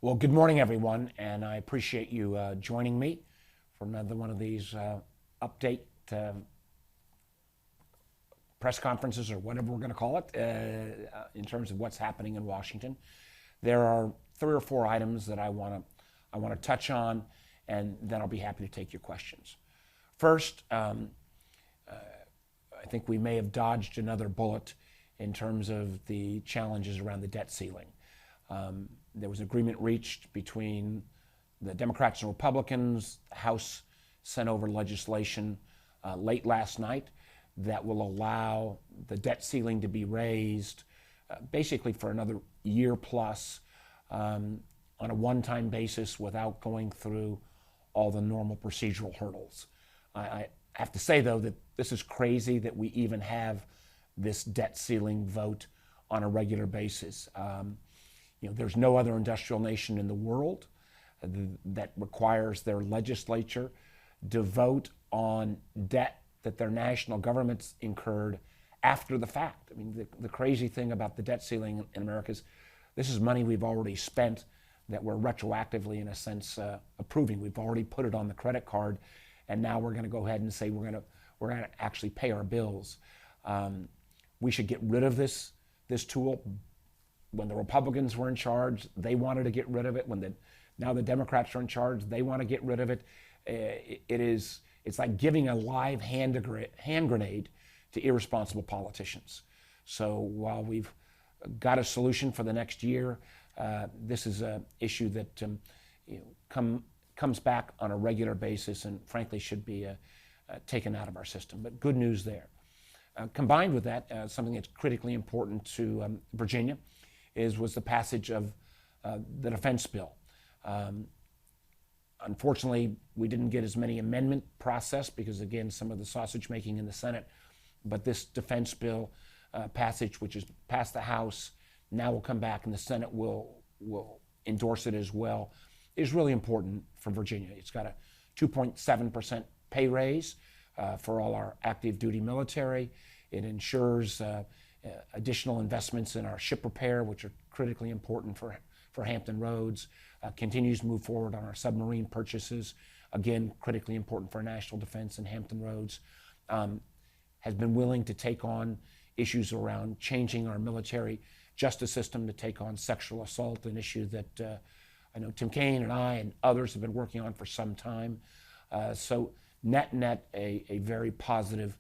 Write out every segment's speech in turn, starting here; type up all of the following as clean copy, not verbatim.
Well, good morning, everyone, and I appreciate you joining me for another one of these update press conferences, or whatever we're going to call it, in terms of what's happening in Washington. There are 3 or 4 items that I want to touch on, and then I'll be happy to take your questions. First, I think we may have dodged another bullet in terms of the challenges around the debt ceiling. There was agreement reached between the Democrats and Republicans. The House sent over legislation late last night that will allow the debt ceiling to be raised basically for another year plus on a one-time basis without going through all the normal procedural hurdles. I have to say, though, that this is crazy that we even have this debt ceiling vote on a regular basis. There's no other industrial nation in the world that requires their legislature to vote on debt that their national governments incurred after the fact. I mean, the crazy thing about the debt ceiling in America is this is money we've already spent that we're retroactively, in a sense, approving. We've already put it on the credit card, and now we're going to go ahead and say we're going to actually pay our bills. We should get rid of this tool. When the Republicans were in charge, they wanted to get rid of it. Now the Democrats are in charge, they want to get rid of it. It's like giving a live hand grenade to irresponsible politicians. So while we've got a solution for the next year, this is an issue that comes back on a regular basis and frankly should be taken out of our system. But good news there. Combined with that, something that's critically important to Virginia was the passage of the defense bill. Unfortunately, we didn't get as many amendment process because, again, some of the sausage making in the Senate. But this defense bill passage, which has passed the House, now will come back and the Senate will endorse it as well, is really important for Virginia. It's got a 2.7% pay raise for all our active duty military. It ensures additional investments in our ship repair, which are critically important for Hampton Roads, continues to move forward on our submarine purchases, again, critically important for national defense and Hampton Roads, has been willing to take on issues around changing our military justice system to take on sexual assault, an issue that I know Tim Kaine and I and others have been working on for some time. So net, a very positive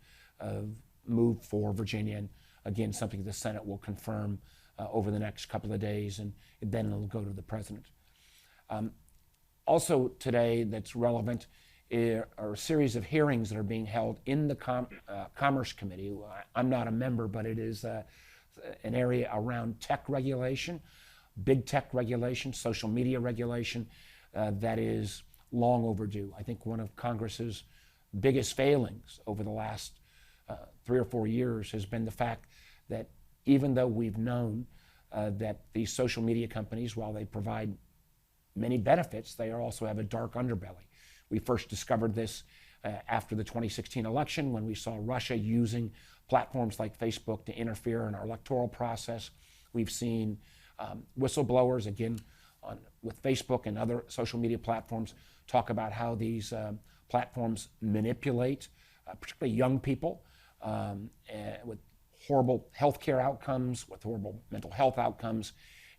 move for Virginia, and again, something the Senate will confirm over the next couple of days, and then it'll go to the president. Also today that's relevant are a series of hearings that are being held in the Commerce Committee. I'm not a member, but it is an area around tech regulation, big tech regulation, social media regulation, that is long overdue. I think one of Congress's biggest failings over the last 3 or 4 years has been the fact that even though we've known that these social media companies, while they provide many benefits, they also have a dark underbelly. We first discovered this after the 2016 election when we saw Russia using platforms like Facebook to interfere in our electoral process. We've seen whistleblowers, again, with Facebook and other social media platforms, talk about how these platforms manipulate, particularly young people, with horrible healthcare outcomes, with horrible mental health outcomes.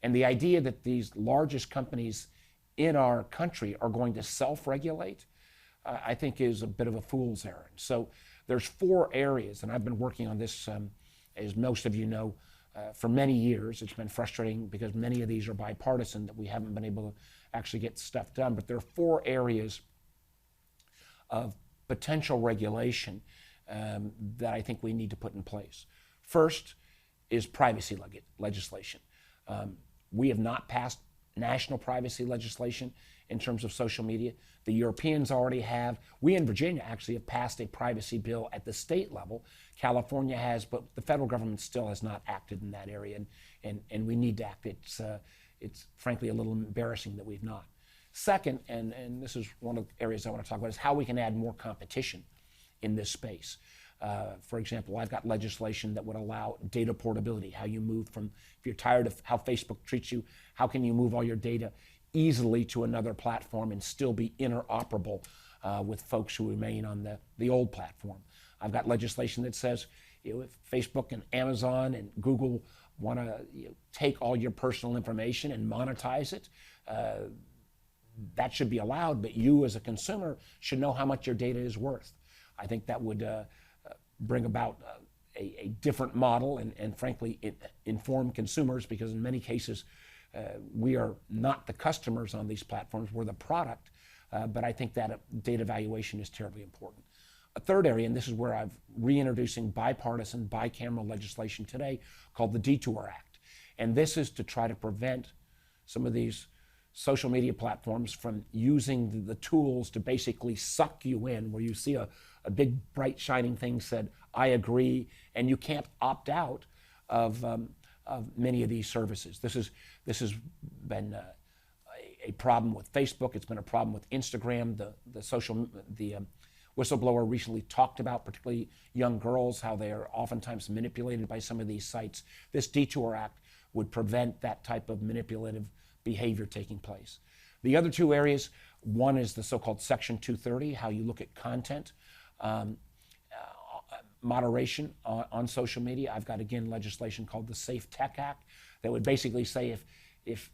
And the idea that these largest companies in our country are going to self-regulate, I think is a bit of a fool's errand. So there's 4 areas, and I've been working on this, as most of you know, for many years. It's been frustrating because many of these are bipartisan that we haven't been able to actually get stuff done. But there are 4 areas of potential regulation that I think we need to put in place. First is privacy legislation. We have not passed national privacy legislation in terms of social media. The Europeans already have. We in Virginia actually have passed a privacy bill at the state level. California has, but the federal government still has not acted in that area, and we need to act. It's frankly a little embarrassing that we've not. Second, and this is one of the areas I want to talk about, is how we can add more competition in this space. For example, I've got legislation that would allow data portability, how you move from, if you're tired of how Facebook treats you, how can you move all your data easily to another platform and still be interoperable with folks who remain on the old platform. I've got legislation that says if Facebook and Amazon and Google want to take all your personal information and monetize it, that should be allowed, but you as a consumer should know how much your data is worth. I think that would bring about a different model and frankly, inform consumers, because in many cases, we are not the customers on these platforms, we're the product, but I think that data valuation is terribly important. A third area, and this is where I'm reintroducing bipartisan, bicameral legislation today called the Detour Act. And this is to try to prevent some of these social media platforms from using the tools to basically suck you in, where you see a big, bright, shining thing said, I agree, and you can't opt out of many of these services. This has been a problem with Facebook. It's been a problem with Instagram. The whistleblower recently talked about, particularly young girls, how they are oftentimes manipulated by some of these sites. This Detour Act would prevent that type of manipulative behavior taking place. The other two areas, one is the so-called Section 230, how you look at content moderation on social media. I've got, again, legislation called the Safe Tech Act that would basically say if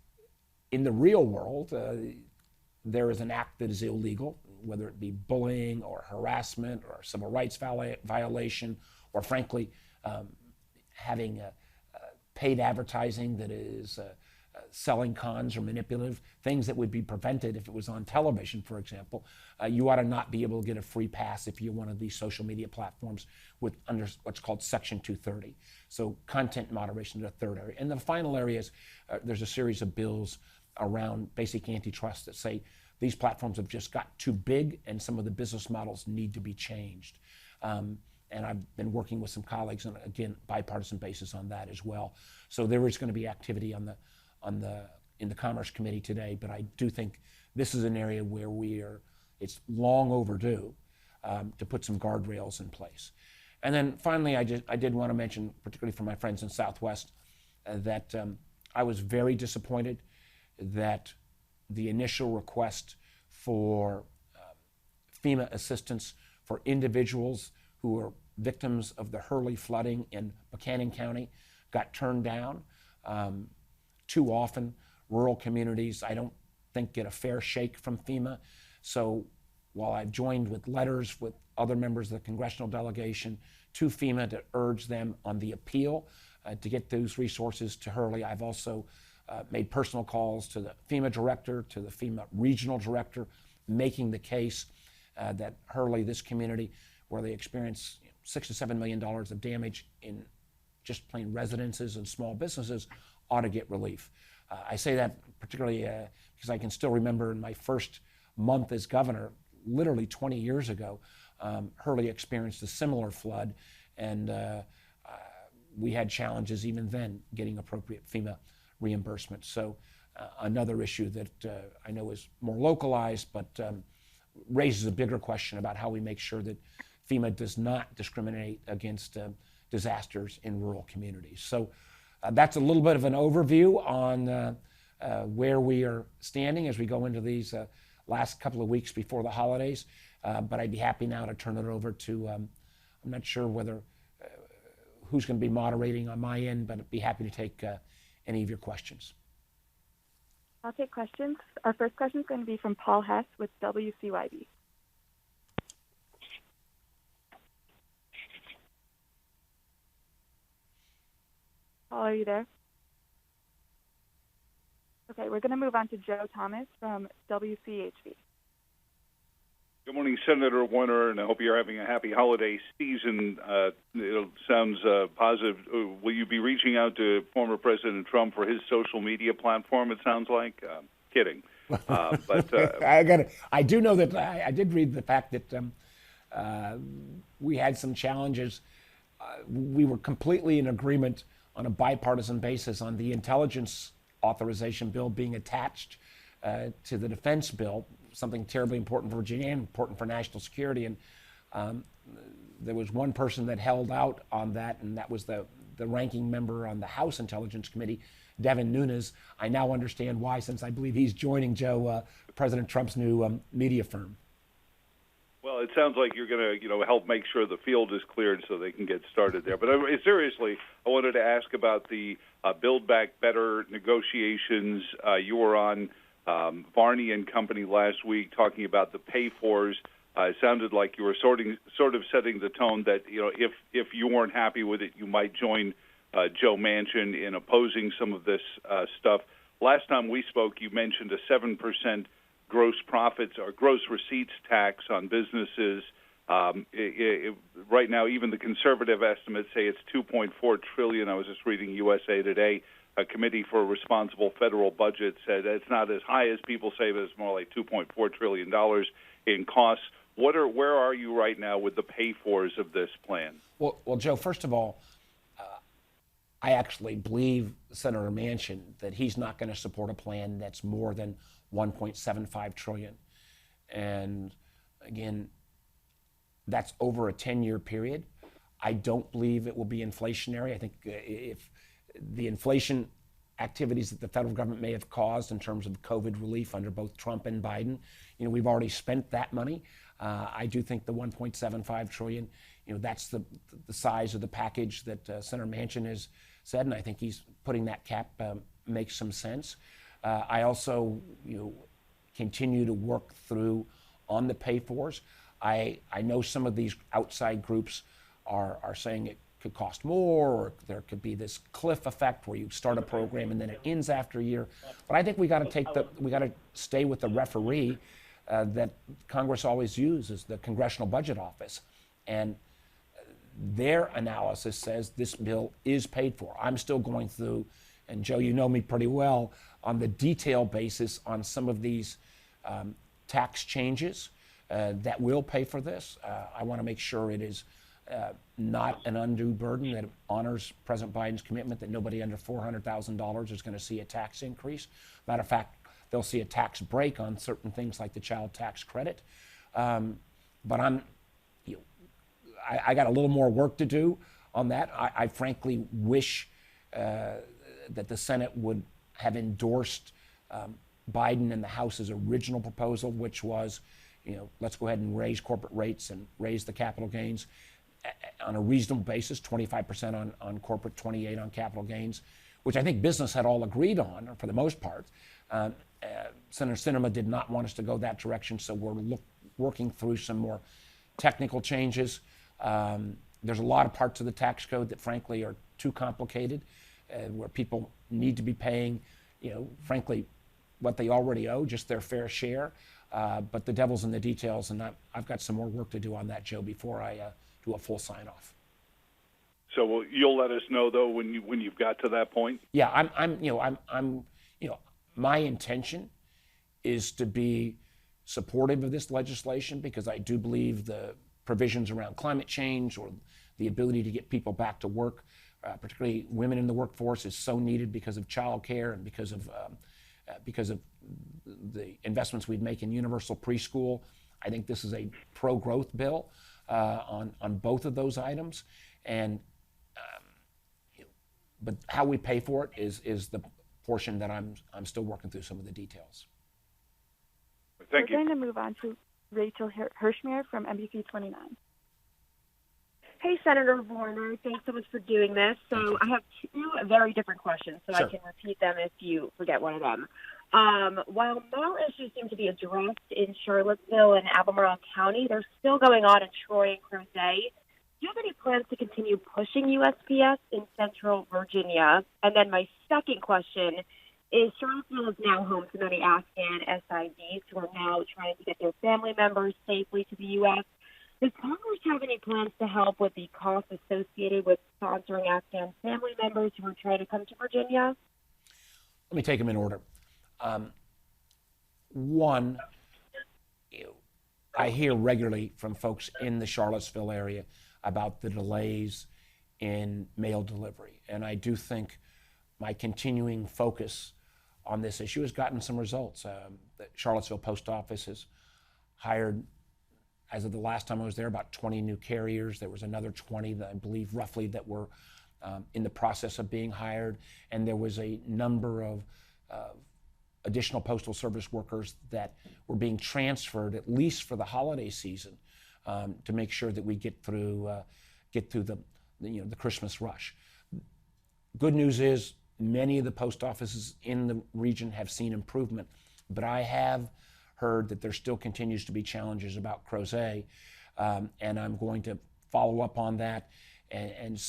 in the real world there is an act that is illegal, whether it be bullying or harassment or civil rights violation, or frankly, having paid advertising that is selling cons or manipulative, things that would be prevented if it was on television, for example, you ought to not be able to get a free pass if you're one of these social media platforms with under what's called Section 230. So content moderation is a third area. And the final area is there's a series of bills around basic antitrust that say these platforms have just got too big and some of the business models need to be changed. And I've been working with some colleagues on, again, bipartisan basis on that as well. So there is going to be activity in the Commerce Committee today, but I do think this is an area where it's long overdue to put some guardrails in place. And then finally, I did want to mention, particularly for my friends in Southwest, that I was very disappointed that the initial request for FEMA assistance for individuals who are victims of the Hurley flooding in Buchanan County got turned down. Too often, rural communities, I don't think, get a fair shake from FEMA. So while I've joined with letters with other members of the congressional delegation to FEMA to urge them on the appeal to get those resources to Hurley, I've also made personal calls to the FEMA director, to the FEMA regional director, making the case that Hurley, this community, where they experience $6 to $7 million of damage in just plain residences and small businesses, ought to get relief. I say that particularly because I can still remember in my first month as governor, literally 20 years ago, Hurley experienced a similar flood, and we had challenges even then getting appropriate FEMA reimbursement. So another issue that I know is more localized, but raises a bigger question about how we make sure that FEMA does not discriminate against disasters in rural communities. So that's a little bit of an overview on where we are standing as we go into these last couple of weeks before the holidays. But I'd be happy now to turn it over to, I'm not sure whether who's going to be moderating on my end, but I'd be happy to take any of your questions. I'll take questions. Our first question is going to be from Paul Hess with WCYB. Paul, are you there? Okay, we're going to move on to Joe Thomas from WCHV. Good morning, Senator Warner, and I hope you're having a happy holiday season. It sounds positive. Will you be reaching out to former President Trump for his social media platform, it sounds like? Kidding. But I do know that I did read the fact that we had some challenges. We were completely in agreement on a bipartisan basis on the intelligence authorization bill being attached to the defense bill, something terribly important for Virginia and important for national security. And there was one person that held out on that, and that was the ranking member on the House Intelligence Committee, Devin Nunes. I now understand why, since I believe he's joining Joe, President Trump's new media firm. Well, it sounds like you're going to, help make sure the field is cleared so they can get started there. But seriously, I wanted to ask about the Build Back Better negotiations. You were on Varney and Company last week talking about the pay-fors. It sounded like you were sort of setting the tone that, if you weren't happy with it, you might join Joe Manchin in opposing some of this stuff. Last time we spoke, you mentioned a 7% gross profits or gross receipts tax on businesses. Right now, even the conservative estimates say it's $2.4 trillion. I was just reading USA Today. A committee for a responsible federal budget said it's not as high as people say, but it's more like $2.4 trillion in costs. Where are you right now with the pay-fors of this plan? Well, Joe, first of all, I actually believe Senator Manchin that he's not going to support a plan that's more than $1.75 trillion. And again, that's over a 10-year period. I don't believe it will be inflationary. I think if the inflation activities that the federal government may have caused in terms of COVID relief under both Trump and Biden, we've already spent that money. I do think the $1.75 trillion, that's the size of the package that Senator Manchin has said, and I think he's putting that cap makes some sense. I also, continue to work through on the pay-fors. I know some of these outside groups are saying it could cost more, or there could be this cliff effect where you start a program and then it ends after a year. But I think we got to stay with the referee that Congress always uses, the Congressional Budget Office, and their analysis says this bill is paid for. I'm still going through, and Joe, you know me pretty well, on the detail basis on some of these tax changes that will pay for this. I want to make sure it is not an undue burden, that it honors President Biden's commitment that nobody under $400,000 is going to see a tax increase. Matter of fact, they'll see a tax break on certain things like the child tax credit. But I got a little more work to do on that. I frankly wish that the Senate would have endorsed Biden and the House's original proposal, which was, let's go ahead and raise corporate rates and raise the capital gains on a reasonable basis, 25% on corporate, 28% on capital gains, which I think business had all agreed on, or for the most part. Senator Sinema did not want us to go that direction, so we're working through some more technical changes. There's a lot of parts of the tax code that frankly are too complicated, where people need to be paying, frankly, what they already owe, just their fair share. But the devil's in the details, and I've got some more work to do on that, Joe, before I do a full sign-off. So you'll let us know though when you've got to that point. Yeah, I'm my intention is to be supportive of this legislation, because I do believe the provisions around climate change or the ability to get people back to work, particularly women in the workforce, is so needed because of childcare and because of the investments we'd make in universal preschool. I think this is a pro-growth bill on both of those items, and but how we pay for it is the portion that I'm still working through some of the details. Thank you. We're going to move on to Rachel Hirschmeyer from NBC 29. Hey, Senator Warner, thanks so much for doing this. So I have two very different questions, so Sure. I can repeat them if you forget one of them. While more issues seem to be addressed in Charlottesville and Albemarle County, they're still going on in Troy and Crozet. Do you have any plans to continue pushing USPS in Central Virginia? And then my second question is, Charlottesville is now home to many Afghan SIVs who are now trying to get their family members safely to the U.S. Does Congress have any plans to help with the costs associated with sponsoring Afghan family members who are trying to come to Virginia? Let me take them in order. One, I hear regularly from folks in the Charlottesville area about the delays in mail delivery. And I do think my continuing focus on this issue has gotten some results. The Charlottesville Post Office has hired, as of the last time I was there, about 20 new carriers. There was another 20 that I believe roughly that were in the process of being hired, and there was a number of additional Postal Service workers that were being transferred, at least for the holiday season, to make sure that we get through the Christmas rush. Good news is many of the post offices in the region have seen improvement, but I have heard that there still continues to be challenges about Crozet, and I'm going to follow up on that and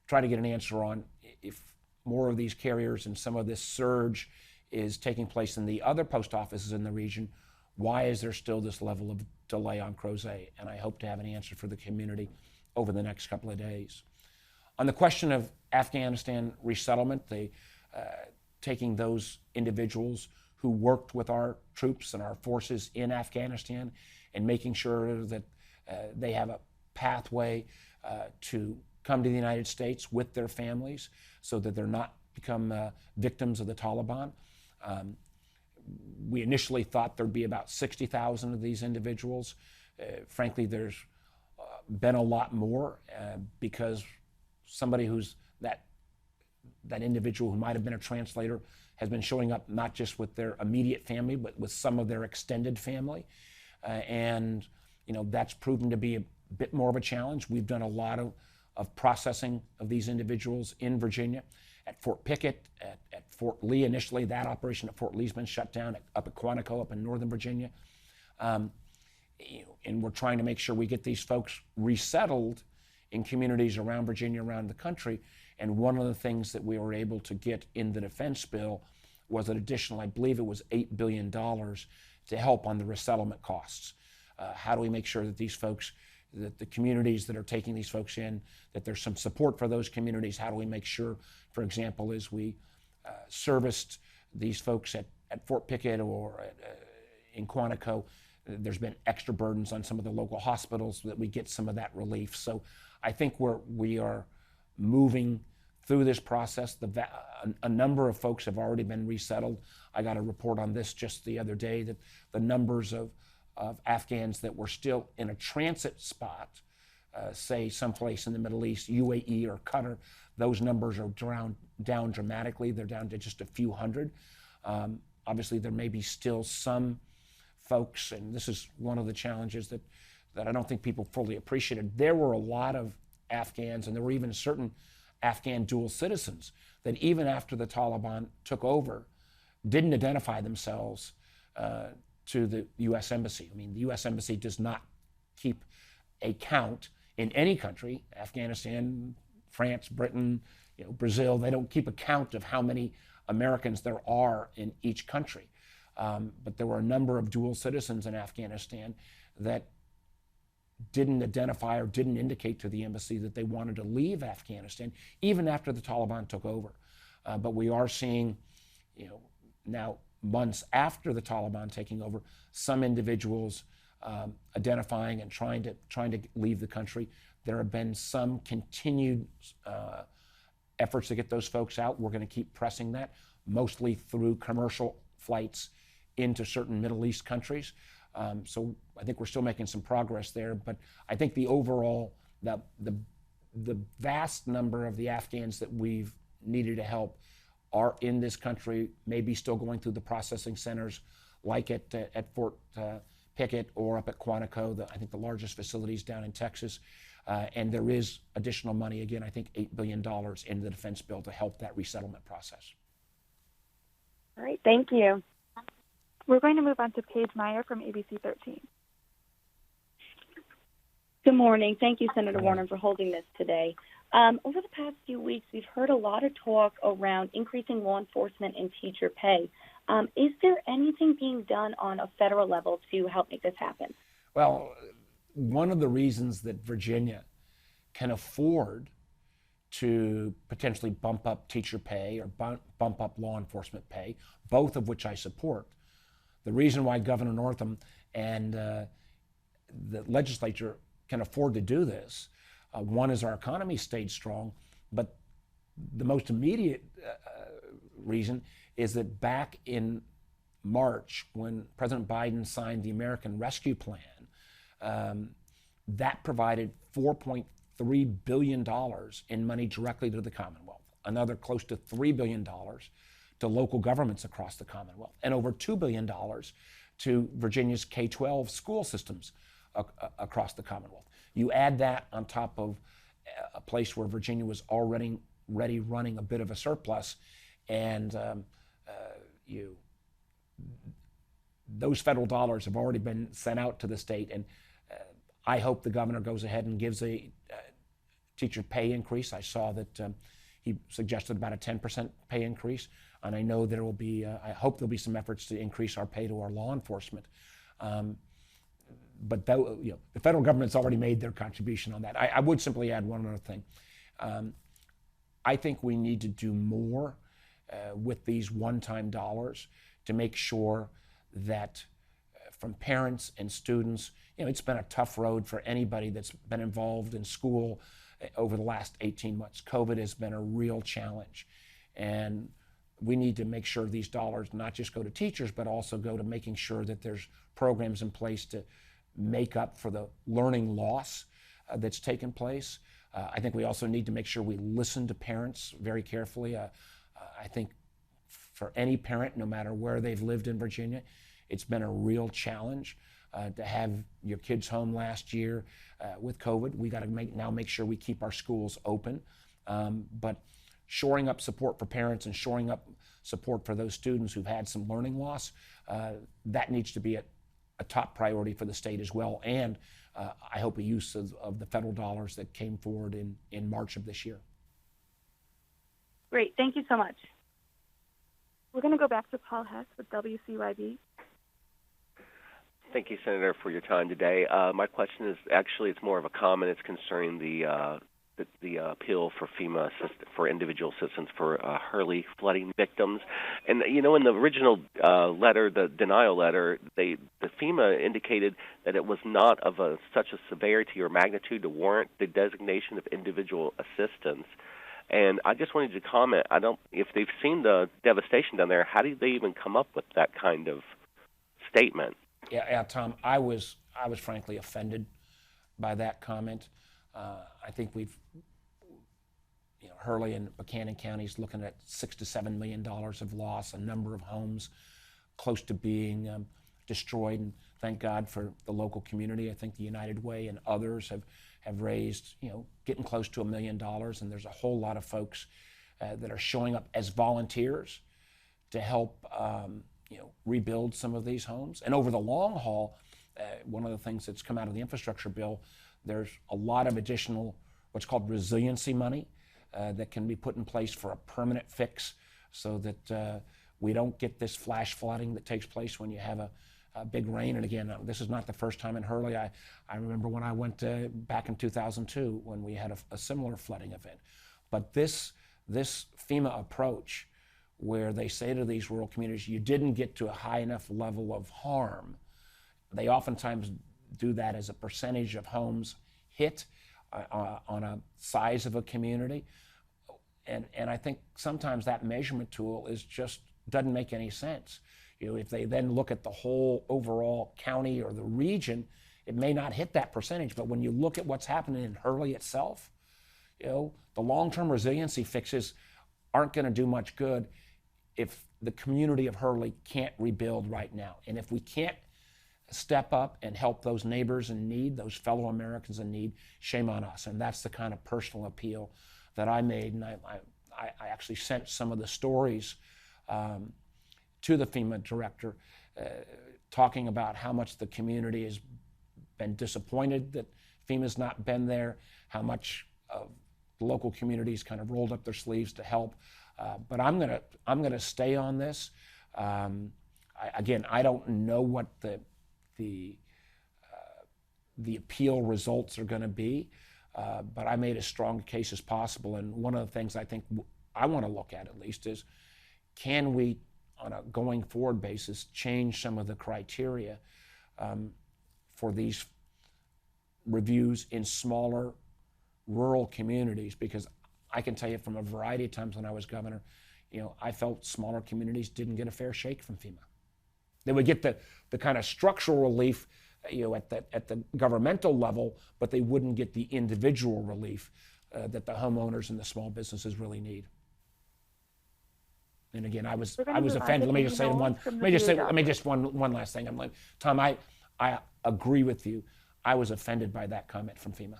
try to get an answer on if more of these carriers and some of this surge is taking place in the other post offices in the region. Why is there still this level of delay on Crozet? And I hope to have an answer for the community over the next couple of days. On the question of Afghanistan resettlement, taking those individuals who worked with our troops and our forces in Afghanistan and making sure that they have a pathway to come to the United States with their families so that they're not become victims of the Taliban. We initially thought there'd be about 60,000 of these individuals. Frankly, there's been a lot more because somebody who's that individual who might have been a translator has been showing up not just with their immediate family, but with some of their extended family. And that's proven to be a bit more of a challenge. We've done a lot of processing of these individuals in Virginia, at Fort Pickett, at Fort Lee. Initially, that operation at Fort Lee's been shut down, up at Quantico, up in northern Virginia. And we're trying to make sure we get these folks resettled in communities around Virginia, around the country. And one of the things that we were able to get in the defense bill was an additional, I believe it was $8 billion to help on the resettlement costs. How do we make sure that these folks, that the communities that are taking these folks in, that there's some support for those communities? How do we make sure, for example, as we serviced these folks at Fort Pickett or in Quantico, there's been extra burdens on some of the local hospitals so that we get some of that relief. So I think we are moving through this process. A number of folks have already been resettled. I got a report on this just the other day that the numbers of Afghans that were still in a transit spot, say someplace in the Middle East, UAE or Qatar, those numbers are down dramatically. They're down to just a few hundred. Obviously, there may be still some folks, and this is one of the challenges that I don't think people fully appreciated. There were a lot of Afghans, and there were even certain Afghan dual citizens that even after the Taliban took over, didn't identify themselves to the U.S. Embassy. I mean, the U.S. Embassy does not keep a count in any country, Afghanistan, France, Britain, Brazil. They don't keep a count of how many Americans there are in each country. But there were a number of dual citizens in Afghanistan that didn't identify or didn't indicate to the embassy that they wanted to leave Afghanistan, even after the Taliban took over. But we are seeing, now months after the Taliban taking over, some individuals identifying and trying to leave the country. There have been some continued efforts to get those folks out. We're going to keep pressing that, mostly through commercial flights into certain Middle East countries. So I think we're still making some progress there, but I think the overall, the vast number of the Afghans that we've needed to help are in this country, maybe still going through the processing centers like at Fort Pickett or up at Quantico, I think the largest facilities down in Texas. And there is additional money, again, I think $8 billion in the defense bill to help that resettlement process. All right, thank you. We're going to move on to Paige Meyer from ABC 13. Good morning. Thank you, Senator Warner, for holding this today. Over the past few weeks, we've heard a lot of talk around increasing law enforcement and teacher pay. Is there anything being done on a federal level to help make this happen? Well, one of the reasons that Virginia can afford to potentially bump up teacher pay or bump up law enforcement pay, both of which I support, the reason why Governor Northam and the legislature can afford to do this, one is our economy stayed strong, but the most immediate reason is that back in March, when President Biden signed the American Rescue Plan, that provided $4.3 $3 billion in money directly to the Commonwealth, another close to $3 billion to local governments across the Commonwealth, and over $2 billion to Virginia's K-12 school systems across the Commonwealth. You add that on top of a place where Virginia was already running a bit of a surplus, and those federal dollars have already been sent out to the state, and I hope the governor goes ahead and gives a teacher pay increase. I saw that he suggested about a 10% pay increase, and I know there will be, I hope there'll be some efforts to increase our pay to our law enforcement. But though, the federal government's already made their contribution on that. I would simply add one other thing. I think we need to do more with these one-time dollars to make sure that from parents and students, it's been a tough road for anybody that's been involved in school over the last 18 months. COVID has been a real challenge. And we need to make sure these dollars not just go to teachers, but also go to making sure that there's programs in place to make up for the learning loss that's taken place. I think we also need to make sure we listen to parents very carefully. I think for any parent, no matter where they've lived in Virginia, it's been a real challenge to have your kids home last year with COVID. We got to make sure we keep our schools open. But shoring up support for parents and shoring up support for those students who've had some learning loss, that needs to be a top priority for the state as well. And I hope a use of the federal dollars that came forward in March of this year. Great. Thank you so much. We're going to go back to Paul Hess with WCYB. Thank you, Senator, for your time today. My question is actually, it's more of a comment. It's concerning the appeal for FEMA for individual assistance for Hurley flooding victims. And, in the original letter, the denial letter, the FEMA indicated that it was not of such a severity or magnitude to warrant the designation of individual assistance. And I just wanted to comment, if they've seen the devastation down there, how did they even come up with that kind of statement? Yeah, Tom, I was frankly offended by that comment. I think Hurley and Buchanan counties looking at $6 to $7 million of loss, a number of homes close to being destroyed. And thank God for the local community. I think the United Way and others have raised, getting close to $1 million. And there's a whole lot of folks that are showing up as volunteers to help, rebuild some of these homes. And over the long haul, one of the things that's come out of the infrastructure bill, there's a lot of additional what's called resiliency money that can be put in place for a permanent fix so that we don't get this flash flooding that takes place when you have a big rain. And again, this is not the first time in Hurley. I remember when I went back in 2002 when we had a similar flooding event. But this FEMA approach where they say to these rural communities, you didn't get to a high enough level of harm, they oftentimes do that as a percentage of homes hit on a size of a community. And I think sometimes that measurement tool doesn't make any sense. If they then look at the whole overall county or the region, it may not hit that percentage. But when you look at what's happening in Hurley itself, the long-term resiliency fixes aren't going to do much good if the community of Hurley can't rebuild right now. And if we can't step up and help those neighbors in need, those fellow Americans in need, shame on us. And that's the kind of personal appeal that I made. And I actually sent some of the stories to the FEMA director talking about how much the community has been disappointed that FEMA's not been there, how much the local communities kind of rolled up their sleeves to help. But I'm gonna stay on this. Again, I don't know what the appeal results are going to be, but I made as strong a case as possible. And one of the things I think I want to look at least is, can we, on a going forward basis, change some of the criteria for these reviews in smaller rural communities? Because I can tell you from a variety of times when I was governor, I felt smaller communities didn't get a fair shake from FEMA. They would get the kind of structural relief at the governmental level, but they wouldn't get the individual relief that the homeowners and the small businesses really need. And again, I was offended. Let me just say one. Let me just one last thing. I'm like, Tom, I agree with you. I was offended by that comment from FEMA.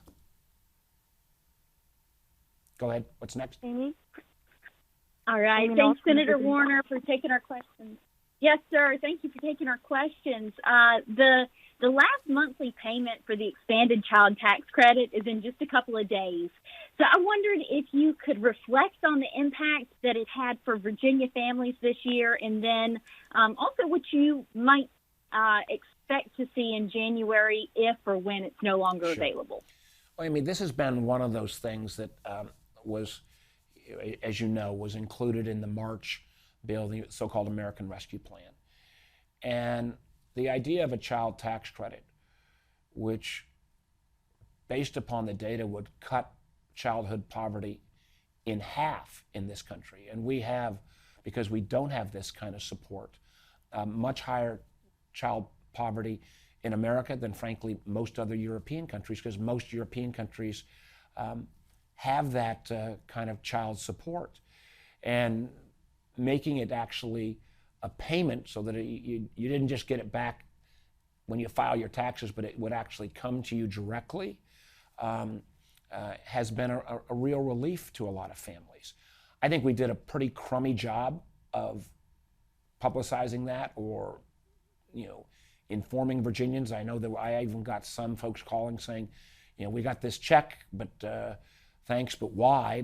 Go ahead. What's next? Amy? All right. Amy Thanks, Nelson, Senator Warner, for taking our questions. Yes, sir. Thank you for taking our questions. The last monthly payment for the expanded child tax credit is in just a couple of days. So I wondered if you could reflect on the impact that it had for Virginia families this year, and then also what you might expect to see in January if or when it's no longer available. Well, I mean, this has been one of those things that was, as you know, was included in the March bill, the so-called American Rescue Plan. And the idea of a child tax credit, which based upon the data would cut childhood poverty in half in this country. And we have, because we don't have this kind of support, much higher child poverty in America than, frankly, most other European countries, because most European countries have that kind of child support. And making it actually a payment so that you didn't just get it back when you file your taxes, but it would actually come to you directly, has been a real relief to a lot of families. I think we did a pretty crummy job of publicizing that, or informing Virginians. I know that I even got some folks calling saying, we got this check, but thanks, but why?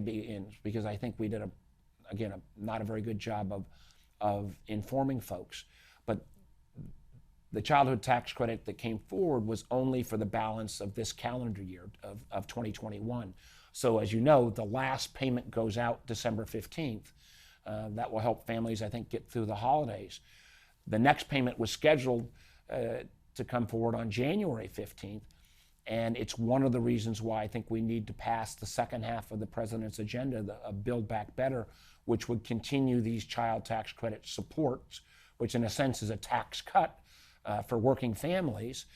Because I think we did not a very good job of informing folks. But the childhood tax credit that came forward was only for the balance of this calendar year of 2021. So as you know, the last payment goes out December 15th. That will help families, I think, get through the holidays. The next payment was scheduled to come forward on January 15th. And it's one of the reasons why I think we need to pass the second half of the president's agenda, the Build Back Better, which would continue these child tax credit supports, which in a sense is a tax cut for working families,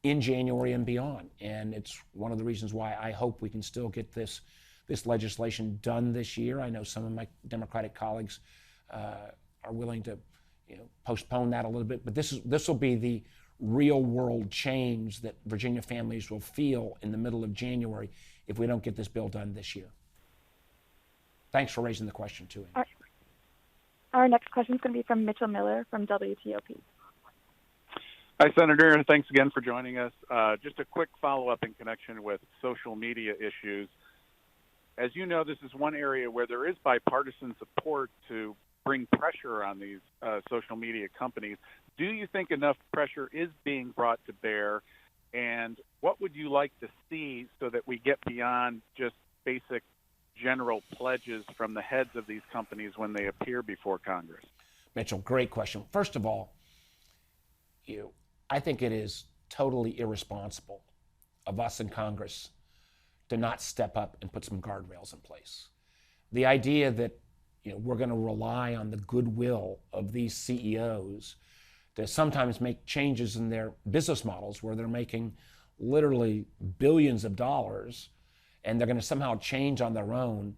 in January and beyond. And it's one of the reasons why I hope we can still get this legislation done this year. I know some of my Democratic colleagues are willing to postpone that a little bit, but this will be the real world change that Virginia families will feel in the middle of January if we don't get this bill done this year. Thanks for raising the question too, Amy. Our next question is going to be from Mitchell Miller from WTOP. Hi, Senator. Thanks again for joining us. Just a quick follow-up in connection with social media issues. As you know, this is one area where there is bipartisan support to bring pressure on these social media companies. Do you think enough pressure is being brought to bear? And what would you like to see so that we get beyond just basic general pledges from the heads of these companies when they appear before Congress? Mitchell, great question. First of all, I think it is totally irresponsible of us in Congress to not step up and put some guardrails in place. The idea that we're going to rely on the goodwill of these CEOs to sometimes make changes in their business models where they're making literally billions of dollars and they're going to somehow change on their own,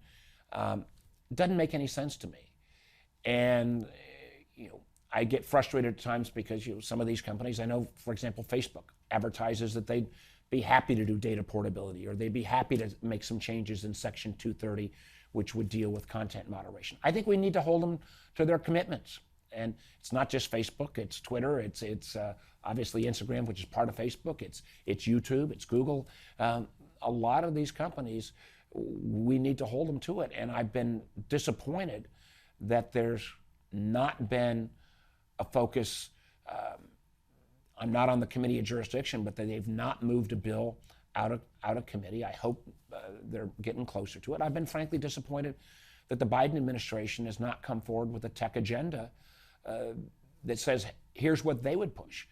doesn't make any sense to me. And I get frustrated at times because some of these companies, I know, for example, Facebook advertises that they'd be happy to do data portability, or they'd be happy to make some changes in Section 230, which would deal with content moderation. I think we need to hold them to their commitments. And it's not just Facebook, it's Twitter, it's obviously Instagram, which is part of Facebook, it's YouTube, it's Google. A lot of these companies, we need to hold them to it. And I've been disappointed that there's not been a focus. I'm not on the committee of jurisdiction, but they've not moved a bill out of committee. I hope they're getting closer to it. I've been frankly disappointed that the Biden administration has not come forward with a tech agenda that says, here's what they would push.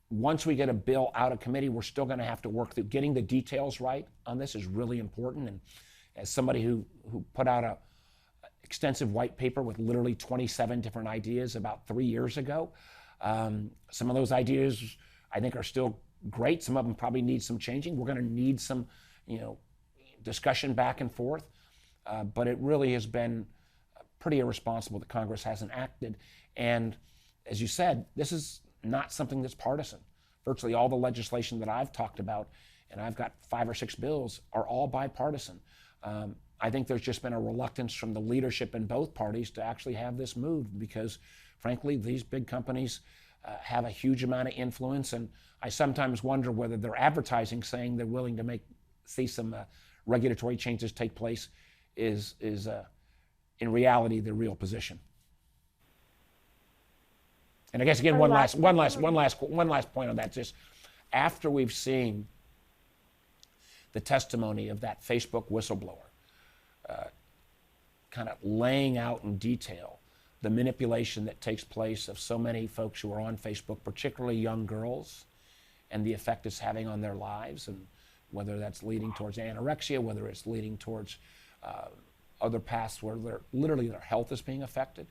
Once we get a bill out of committee, we're still going to have to work through getting the details right on this is really important. And as somebody who put out extensive white paper with literally 27 different ideas about 3 years ago. Some of those ideas I think are still great. Some of them probably need some changing. We're going to need some, discussion back and forth. But it really has been pretty irresponsible that Congress hasn't acted. And as you said, this is not something that's partisan. Virtually all the legislation that I've talked about, and I've got 5 or 6 bills, are all bipartisan. I think there's just been a reluctance from the leadership in both parties to actually have this moved because, frankly, these big companies have a huge amount of influence, and I sometimes wonder whether their advertising saying they're willing to see some regulatory changes take place is in reality the real position. And I guess again, one last point on that. Just after we've seen the testimony of that Facebook whistleblower, kind of laying out in detail the manipulation that takes place of so many folks who are on Facebook, particularly young girls, and the effect it's having on their lives, and whether that's leading towards anorexia, whether it's leading towards other paths where literally their health is being affected.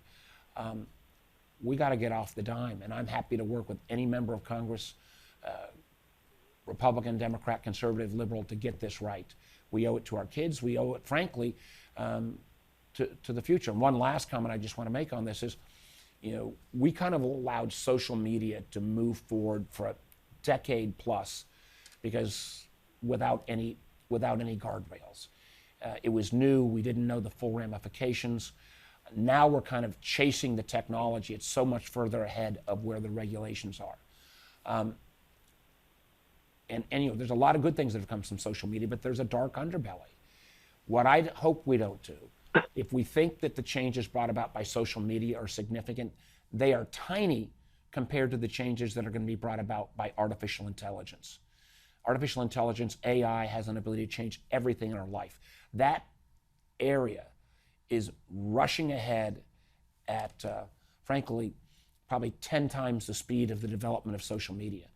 We got to get off the dime, and I'm happy to work with any member of Congress, Republican, Democrat, conservative, liberal, to get this right. We owe it to our kids. We owe it, frankly, to the future. And one last comment I just want to make on this is, we kind of allowed social media to move forward for a decade plus, because without any guardrails. It was new. We didn't know the full ramifications. Now we're kind of chasing the technology. It's so much further ahead of where the regulations are. And there's a lot of good things that have come from social media, but there's a dark underbelly. What I hope we don't do, if we think that the changes brought about by social media are significant, they are tiny compared to the changes that are going to be brought about by artificial intelligence. Artificial intelligence, AI, has an ability to change everything in our life. That area is rushing ahead at, frankly, probably 10 times the speed of the development of social media.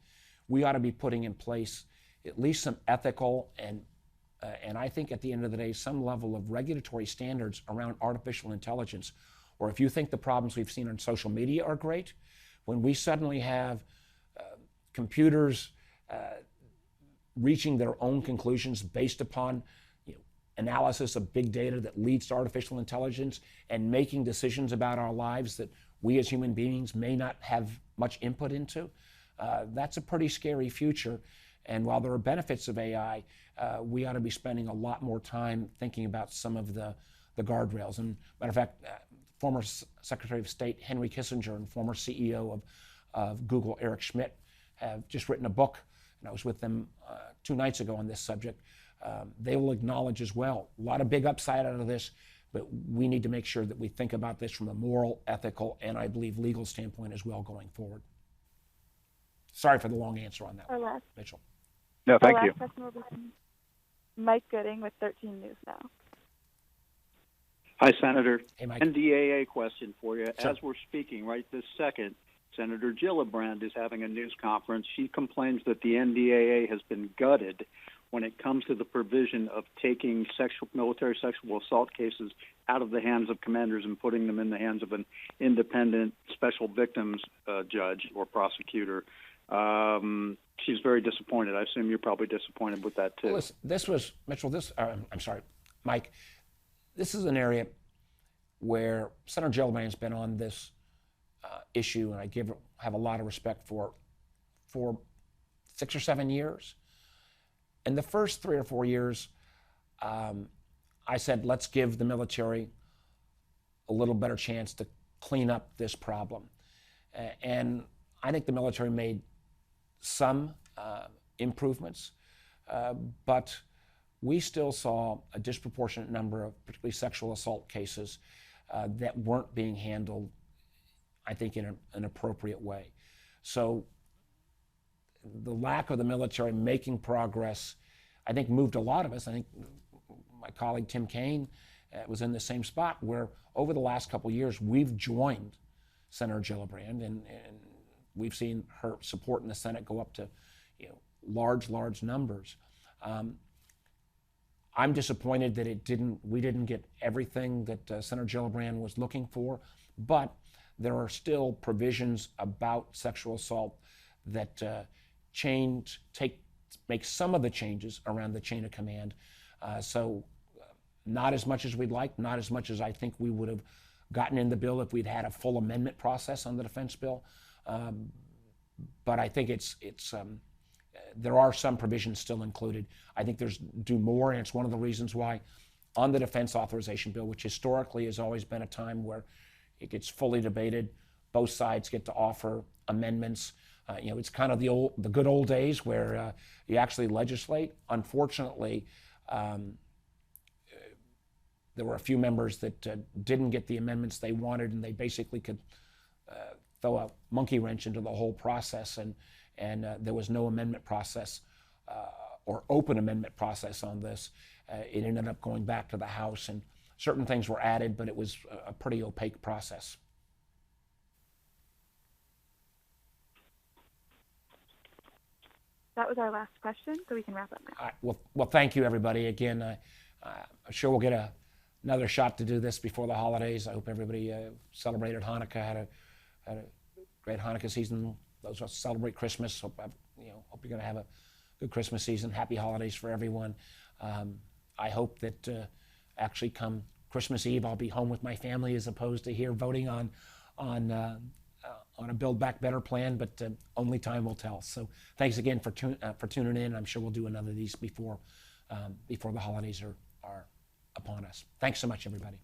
We ought to be putting in place at least some ethical and I think at the end of the day, some level of regulatory standards around artificial intelligence. Or if you think the problems we've seen on social media are great, when we suddenly have computers reaching their own conclusions based upon analysis of big data that leads to artificial intelligence and making decisions about our lives that we as human beings may not have much input into, that's a pretty scary future. And while there are benefits of AI, we ought to be spending a lot more time thinking about some of the guardrails. And matter of fact, former Secretary of State Henry Kissinger and former CEO of Google, Eric Schmidt, have just written a book, and I was with them 2 nights ago on this subject. They will acknowledge as well, a lot of big upside out of this, but we need to make sure that we think about this from a moral, ethical, and I believe legal standpoint as well going forward. Sorry for the long answer on that one, Mitchell. No, thank you. Our last question will be from Mike Gooding with 13 News Now. Hi, Senator. Hey, Mike. NDAA question for you. Sure. As we're speaking right this second, Senator Gillibrand is having a news conference. She complains that the NDAA has been gutted when it comes to the provision of taking military sexual assault cases out of the hands of commanders and putting them in the hands of an independent special victims judge or prosecutor. She's very disappointed. I assume you're probably disappointed with that too. Well, listen, this was, Mitchell, Mike, this is an area where Senator Gillibrand's been on this issue, and I have a lot of respect for 6 or 7 years. In the first 3 or 4 years, I said, let's give the military a little better chance to clean up this problem. And I think the military made some improvements, but we still saw a disproportionate number of particularly sexual assault cases that weren't being handled, I think, in an appropriate way. So the lack of the military making progress, I think, moved a lot of us. I think my colleague Tim Kaine was in the same spot where over the last couple of years, we've joined Senator Gillibrand, and we've seen her support in the Senate go up to large numbers. I'm disappointed that we didn't get everything that Senator Gillibrand was looking for, but there are still provisions about sexual assault that make some of the changes around the chain of command. So not as much as we'd like, not as much as I think we would have gotten in the bill if we'd had a full amendment process on the defense bill. But I think there are some provisions still included. I think there's do more, and it's one of the reasons why on the defense authorization bill, which historically has always been a time where it gets fully debated, both sides get to offer amendments. It's kind of the good old days where you actually legislate. Unfortunately, there were a few members that didn't get the amendments they wanted, and they basically could throw a monkey wrench into the whole process, and there was no amendment process or open amendment process on this. It ended up going back to the House, and certain things were added, but it was a pretty opaque process. That was our last question, so we can wrap up now. Well, thank you, everybody. Again, I'm sure we'll get another shot to do this before the holidays. I hope everybody celebrated Hanukkah, had a great Hanukkah season. Those who celebrate Christmas, hope you're going to have a good Christmas season. Happy holidays for everyone. I hope that actually come Christmas Eve, I'll be home with my family as opposed to here voting on a Build Back Better plan, but only time will tell. So thanks again for tuning in. I'm sure we'll do another of these before the holidays are upon us. Thanks so much, everybody.